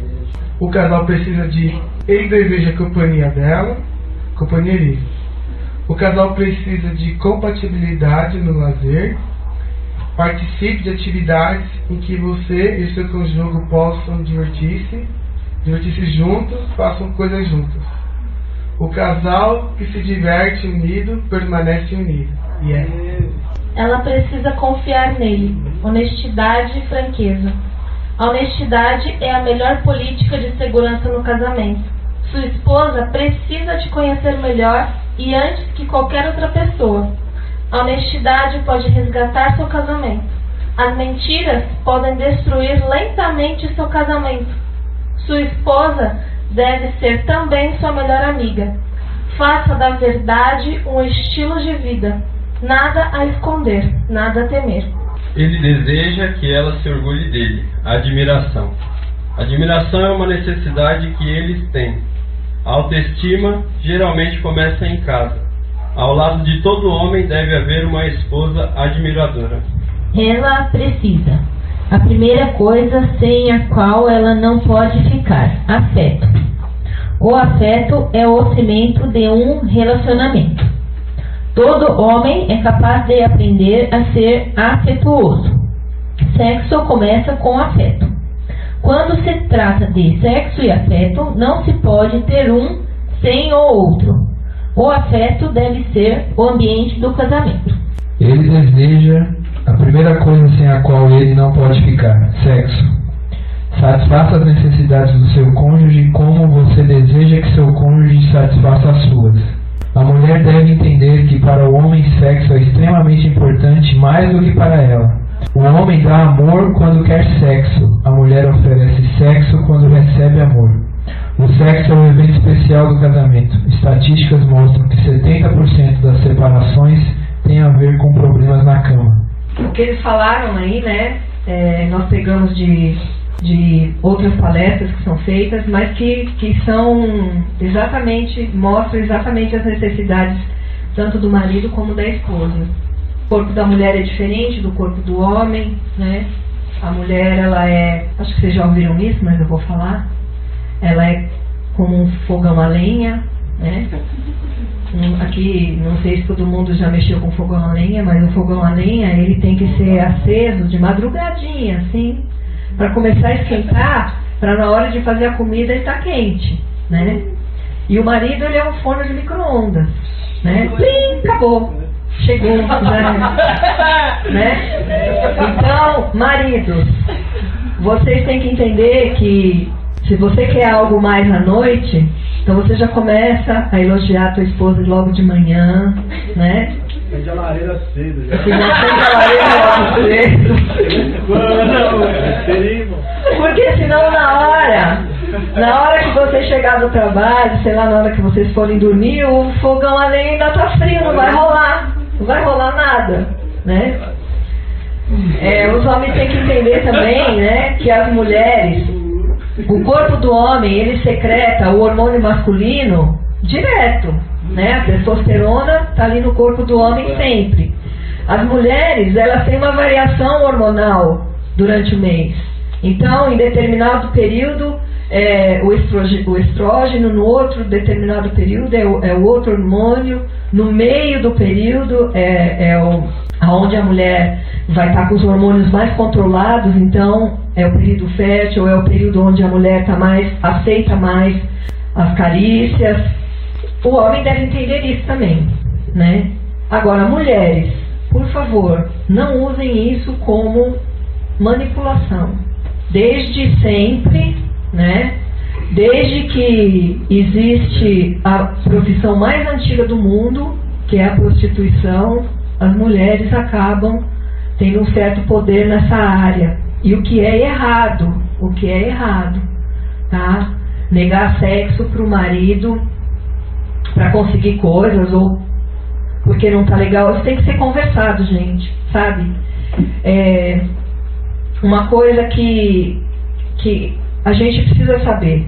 C: O casal precisa de... Ele deseja a companhia dela, companhia livre. O casal precisa de compatibilidade no lazer. Participe de atividades em que você e seu cônjuge possam divertir-se juntos, façam coisas juntos. O casal que se diverte unido permanece unido.
E: Ela precisa confiar nele. Honestidade e franqueza. A honestidade é a melhor política de segurança no casamento. Sua esposa precisa te conhecer melhor e antes que qualquer outra pessoa. A honestidade pode resgatar seu casamento. As mentiras podem destruir lentamente seu casamento. Sua esposa deve ser também sua melhor amiga. Faça da verdade um estilo de vida. Nada a esconder, nada a temer.
F: Ele deseja que ela se orgulhe dele. Admiração. Admiração é uma necessidade que eles têm. A autoestima geralmente começa em casa. Ao lado de todo homem deve haver uma esposa admiradora.
G: Ela precisa. A primeira coisa sem a qual ela não pode ficar: afeto. O afeto é o cimento de um relacionamento. Todo homem é capaz de aprender a ser afetuoso. Sexo começa com afeto. Quando se trata de sexo e afeto, não se pode ter um sem o outro. O afeto deve ser o ambiente do casamento.
H: Ele deseja a primeira coisa sem a qual ele não pode ficar: sexo. Satisfaça as necessidades do seu cônjuge como você deseja que seu cônjuge satisfaça as suas. A mulher deve entender que para o homem sexo é extremamente importante, mais do que para ela. O homem dá amor quando quer sexo. A mulher oferece sexo quando recebe amor. O sexo é um evento especial do casamento. Estatísticas mostram que 70% das separações têm a ver com problemas na cama.
A: O que eles falaram aí, né? Nós pegamos de outras palestras que são feitas, mas que são exatamente, mostram exatamente as necessidades tanto do marido como da esposa. O corpo da mulher é diferente do corpo do homem, né? A mulher, ela é, acho que vocês já ouviram isso, mas eu vou falar, ela é como um fogão a lenha, né? Aqui, não sei se todo mundo já mexeu com fogão a lenha, mas o fogão a lenha, ele tem que ser aceso de madrugadinha, assim, para começar a esquentar, para na hora de fazer a comida ele tá quente, né? E o marido, ele é um forno de micro-ondas, né? Plim, acabou, chegou, né? Então, maridos, vocês têm que entender que se você quer algo mais à noite, então você já começa a elogiar a tua esposa logo de manhã, né?
C: Acende a lareira cedo. Já.
A: Se não acende a lareira logo cedo. Porque senão na hora que você chegar do trabalho, sei lá, na hora que vocês forem dormir, o fogão a lenha ainda tá frio, não vai rolar nada, né? Os homens têm que entender também, né, que as mulheres, o corpo do homem, ele secreta o hormônio masculino direto, né? A testosterona está ali no corpo do homem sempre. As mulheres, elas têm uma variação hormonal durante o mês. Então, em determinado período, o estrógeno, no outro determinado período é o outro hormônio, no meio do período é onde a mulher vai estar com os hormônios mais controlados, então é o período fértil, é o período onde a mulher aceita mais as carícias. O homem deve entender isso também, né? Agora, mulheres, por favor, não usem isso como manipulação. Desde sempre, né? Desde que existe a profissão mais antiga do mundo, que é a prostituição, as mulheres acabam tendo um certo poder nessa área. E o que é errado, tá? Negar sexo para o marido para conseguir coisas, ou porque não tá legal, isso tem que ser conversado, gente, sabe? Uma coisa que a gente precisa saber.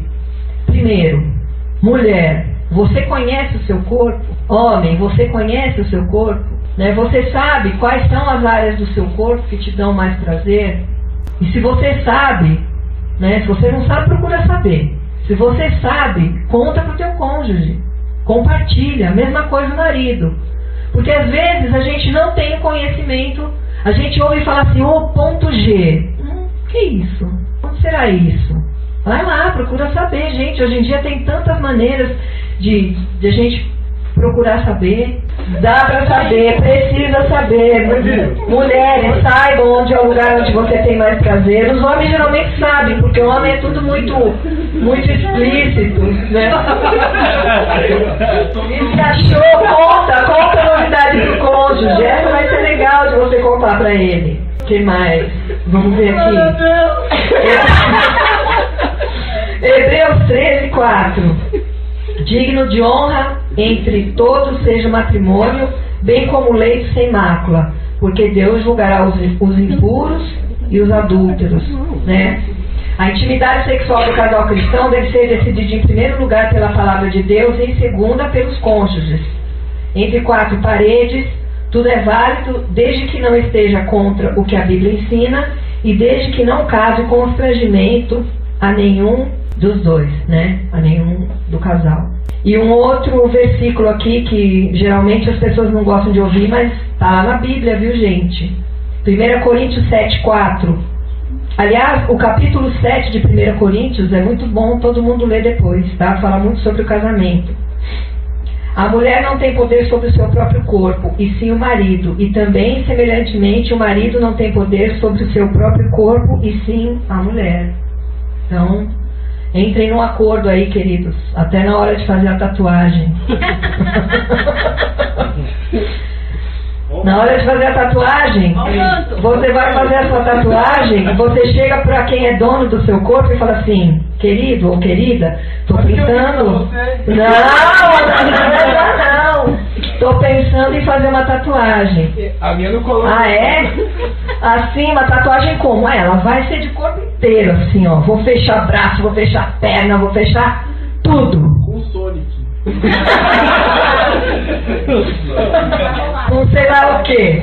A: Primeiro, mulher, você conhece o seu corpo? Homem, você conhece o seu corpo? Né? Você sabe quais são as áreas do seu corpo que te dão mais prazer? E se você sabe, né? Se você não sabe, procura saber. Se você sabe, conta pro teu cônjuge. Compartilha. A mesma coisa o marido. Porque às vezes a gente não tem conhecimento, a gente ouve falar assim, ponto G. Que isso? Onde será isso? Vai lá, procura saber, gente. Hoje em dia tem tantas maneiras de a gente procurar saber. Dá pra saber, precisa saber. Mulheres, saibam onde é o lugar onde você tem mais prazer. Os homens geralmente sabem, porque o homem é tudo muito explícito, né? E se achou, conta a novidade do cônjuge. Essa vai ser legal de você contar pra ele. O que mais? Vamos ver aqui. Hebreus 13:4. Digno de honra entre todos seja o matrimônio, bem como o leito sem mácula, porque Deus julgará os impuros e os adúlteros, né? A intimidade sexual do casal cristão deve ser decidida em primeiro lugar pela palavra de Deus e em segunda pelos cônjuges. Entre quatro paredes, tudo é válido desde que não esteja contra o que a Bíblia ensina e desde que não cause constrangimento a nenhum dos dois, né? A nenhum do casal. E um outro versículo aqui que geralmente as pessoas não gostam de ouvir, mas está lá na Bíblia, viu, gente? 1 Coríntios 7:4. Aliás, o capítulo 7 de 1 Coríntios é muito bom, todo mundo lê depois, tá? Fala muito sobre o casamento. A mulher não tem poder sobre o seu próprio corpo, e sim o marido. E também, semelhantemente, o marido não tem poder sobre o seu próprio corpo, e sim a mulher. Então, entrem num acordo aí, queridos, até na hora de fazer a tatuagem. Na hora de fazer a tatuagem, você vai fazer a sua tatuagem, você chega para quem é dono do seu corpo e fala assim, querido ou querida, tô pensando... Não, tô pensando em fazer uma tatuagem.
C: A minha não colocou.
A: Ah, é? Assim, uma tatuagem como? Ela vai ser de corpo inteiro, assim, ó. Vou fechar braço, vou fechar perna, vou fechar tudo.
C: Com Sonic.
A: Não sei lá o que.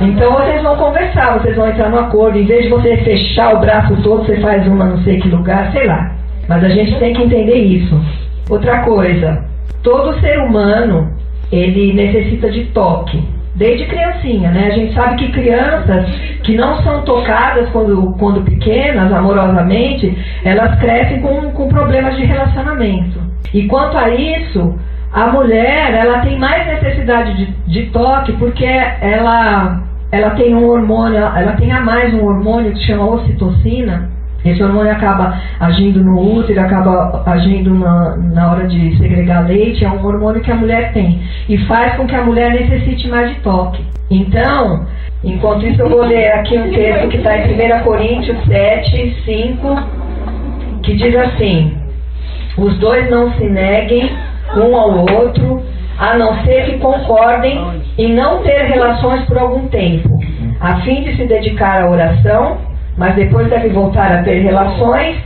A: Então vocês vão conversar, vocês vão entrar no acordo. Em vez de você fechar o braço todo, você faz uma não sei que lugar, sei lá. Mas a gente tem que entender isso. Outra coisa, todo ser humano, ele necessita de toque. Desde criancinha, né? A gente sabe que crianças que não são tocadas quando pequenas, amorosamente, elas crescem com problemas de relacionamento. E quanto a isso, a mulher, ela tem mais necessidade de toque porque ela tem um hormônio, ela tem a mais um hormônio que se chama ocitocina. Esse hormônio acaba agindo no útero, acaba agindo na hora de segregar leite, é um hormônio que a mulher tem e faz com que a mulher necessite mais de toque. Então, enquanto isso eu vou ler aqui um texto que está em 1 Coríntios 7:5, que diz assim: os dois não se neguem um ao outro, a não ser que concordem em não ter relações por algum tempo, a fim de se dedicar à oração, mas depois deve voltar a ter relações,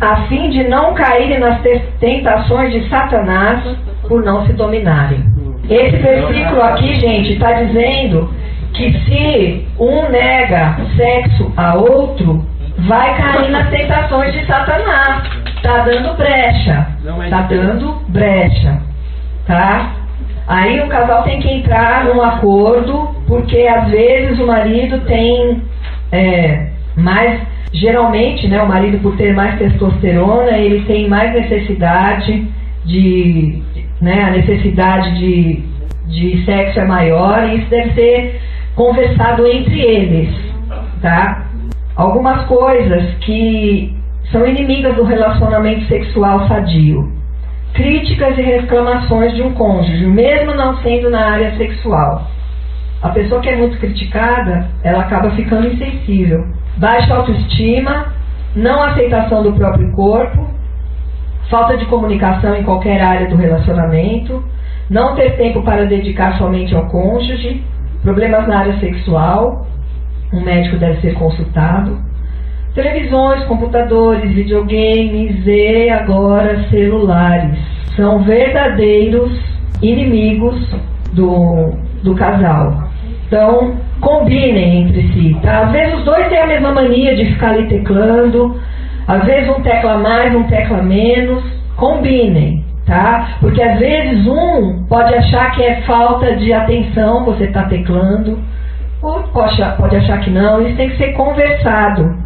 A: a fim de não caírem nas tentações de Satanás por não se dominarem. Esse versículo aqui, gente, está dizendo que se um nega sexo a outro, vai cair nas tentações de Satanás. Tá dando brecha. Tá dando brecha. Tá? Aí o casal tem que entrar num acordo, porque às vezes o marido tem mais, geralmente, né, o marido, por ter mais testosterona, ele tem mais necessidade a necessidade de sexo é maior, e isso deve ser conversado entre eles, tá? Algumas coisas que são inimigas do relacionamento sexual sadio: críticas e reclamações de um cônjuge, mesmo não sendo na área sexual. A pessoa que é muito criticada, ela acaba ficando insensível. Baixa autoestima, não aceitação do próprio corpo, falta de comunicação em qualquer área do relacionamento, não ter tempo para dedicar somente ao cônjuge, problemas na área sexual, um médico deve ser consultado, televisões, computadores, videogames e agora celulares. São verdadeiros inimigos do casal. Então, combinem entre si, tá? Às vezes os dois têm a mesma mania de ficar ali teclando, às vezes um tecla mais, um tecla menos. Combinem, tá? Porque às vezes um pode achar que é falta de atenção, você está teclando, ou pode achar que não. Isso tem que ser conversado.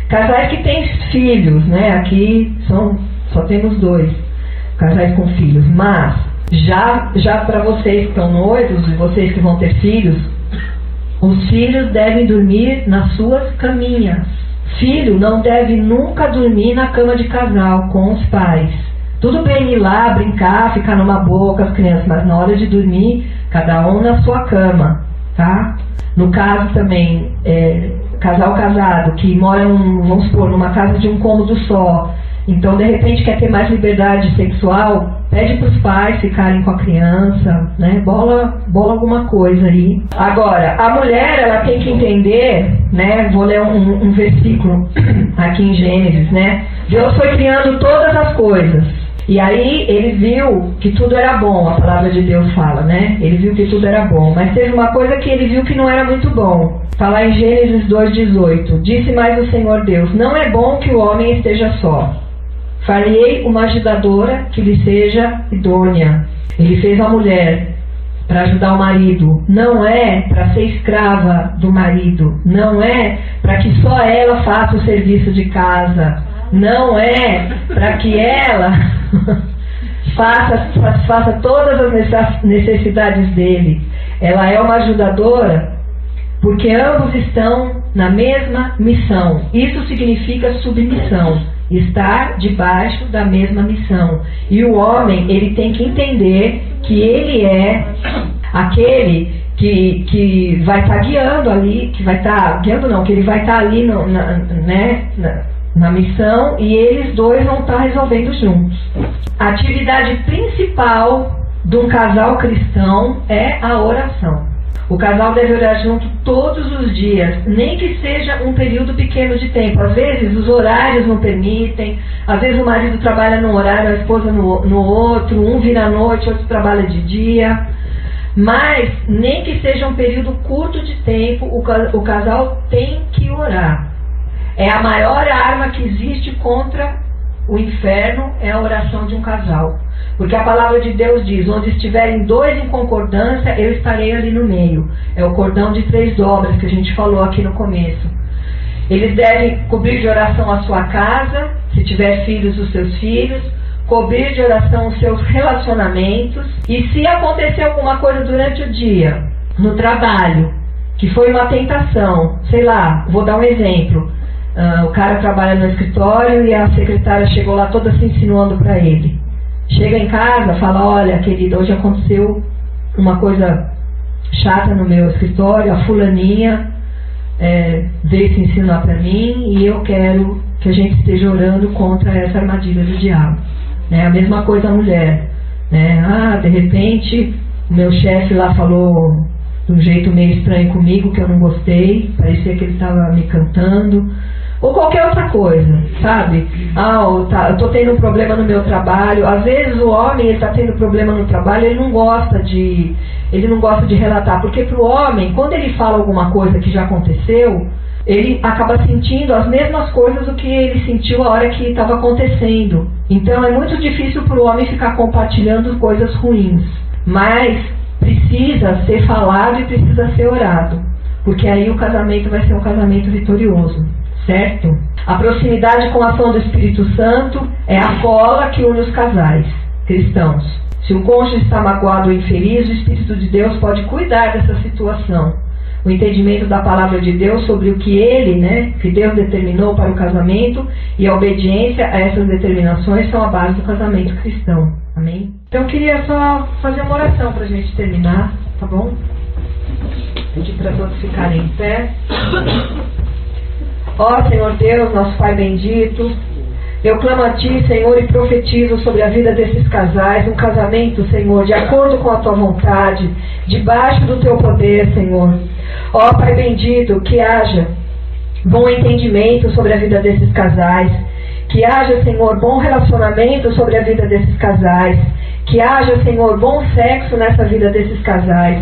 A: Casais que têm filhos, né? Aqui só temos 2 casais com filhos, mas já para vocês que estão noivos e vocês que vão ter filhos, os filhos devem dormir nas suas caminhas. Filho não deve nunca dormir na cama de casal com os pais. Tudo bem ir lá, brincar, ficar numa boa com as crianças, mas na hora de dormir, cada um na sua cama, tá? No caso também, casal casado que mora, vamos supor, numa casa de um cômodo só, então de repente quer ter mais liberdade sexual, pede para os pais ficarem com a criança, né? Bola alguma coisa aí. Agora, a mulher, ela tem que entender, né? Vou ler um versículo aqui em Gênesis, né? Deus foi criando todas as coisas. E aí ele viu que tudo era bom, a palavra de Deus fala, né? Ele viu que tudo era bom, mas teve uma coisa que ele viu que não era muito bom. Está lá em Gênesis 2:18. Disse mais o Senhor Deus: não é bom que o homem esteja só. Farei uma ajudadora que lhe seja idônea. Ele fez a mulher para ajudar o marido. Não é para ser escrava do marido. Não é para que só ela faça o serviço de casa. Não é para que ela faça todas as necessidades dele. Ela é uma ajudadora porque ambos estão na mesma missão. Isso significa submissão, estar debaixo da mesma missão. E o homem, ele tem que entender que ele é aquele que vai estar guiando ali, que vai estar guiando não, que ele vai estar ali na missão, e eles dois vão estar resolvendo juntos. A atividade principal de um casal cristão é a oração. O casal deve orar junto todos os dias, nem que seja um período pequeno de tempo. Às vezes os horários não permitem, às vezes o marido trabalha num horário, a esposa no outro, um vira à noite, outro trabalha de dia. Mas nem que seja um período curto de tempo, o casal tem que orar. É a maior arma que existe contra o inferno, é a oração de um casal. Porque a palavra de Deus diz: onde estiverem 2 em concordância, eu estarei ali no meio. É o cordão de 3 dobras que a gente falou aqui no começo. Eles devem cobrir de oração a sua casa, se tiver filhos, os seus filhos, cobrir de oração os seus relacionamentos. E se acontecer alguma coisa durante o dia, no trabalho, que foi uma tentação, sei lá, vou dar um exemplo. O cara trabalha no escritório e a secretária chegou lá toda se insinuando para ele. Chega em casa, fala: olha, querido, hoje aconteceu uma chata no meu escritório, a fulaninha veio se ensinar para mim e eu quero que a gente esteja orando contra essa armadilha do diabo. A mesma coisa a mulher. De repente, o meu chefe lá falou de um jeito meio estranho comigo, que eu não gostei, parecia que ele estava me cantando. Ou qualquer outra coisa, sabe? Eu tô tendo um problema no meu trabalho. Às vezes o homem, ele tá tendo problema no trabalho, ele não gosta de relatar, porque pro homem, quando ele fala alguma coisa que já aconteceu, ele acaba sentindo as mesmas coisas do que ele sentiu a hora que estava acontecendo. Então é muito difícil pro homem ficar compartilhando coisas ruins. Mas precisa ser falado e precisa ser orado, porque aí o casamento vai ser um casamento vitorioso, certo? A proximidade com a ação do Espírito Santo é a cola que une os casais cristãos. Se o cônjuge está magoado ou infeliz, o Espírito de Deus pode cuidar dessa situação. O entendimento da palavra de Deus sobre o que que Deus determinou para o casamento, e a obediência a essas determinações são a base do casamento cristão. Amém? Então eu queria só fazer uma oração para a gente terminar, tá bom? Pedir para todos ficarem em pé. Ó Senhor Deus, nosso Pai bendito, eu clamo a Ti, Senhor, e profetizo sobre a vida desses casais, um casamento, Senhor, de acordo com a Tua vontade, debaixo do Teu poder, Senhor. Ó Pai bendito, que haja bom entendimento sobre a vida desses casais, que haja, Senhor, bom relacionamento sobre a vida desses casais, que haja, Senhor, bom sexo nessa vida desses casais.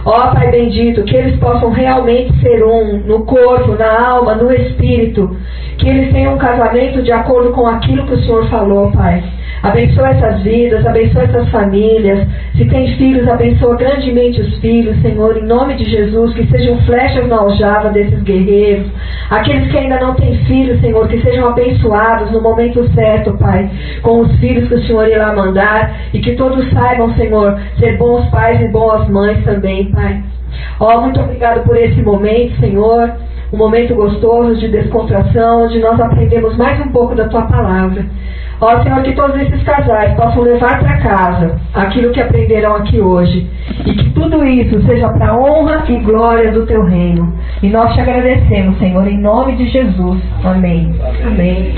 A: Ó Pai bendito, que eles possam realmente ser um, no corpo, na alma, no espírito, que eles tenham um casamento de acordo com aquilo que o Senhor falou, Pai. Abençoa essas vidas, abençoa essas famílias. Se tem filhos, abençoa grandemente os filhos, Senhor, em nome de Jesus, que sejam flechas na aljava desses guerreiros. Aqueles que ainda não têm filhos, Senhor, que sejam abençoados no momento certo, Pai, com os filhos que o Senhor irá mandar, e que todos saibam, Senhor, ser bons pais e boas mães também, Pai. Ó, muito obrigado por esse momento, Senhor, um momento gostoso de descontração, onde nós aprendemos mais um pouco da Tua palavra. Ó Senhor, que todos esses casais possam levar para casa aquilo que aprenderão aqui hoje, e que tudo isso seja para a honra e glória do Teu reino. E nós te agradecemos, Senhor, em nome de Jesus. Amém. Amém.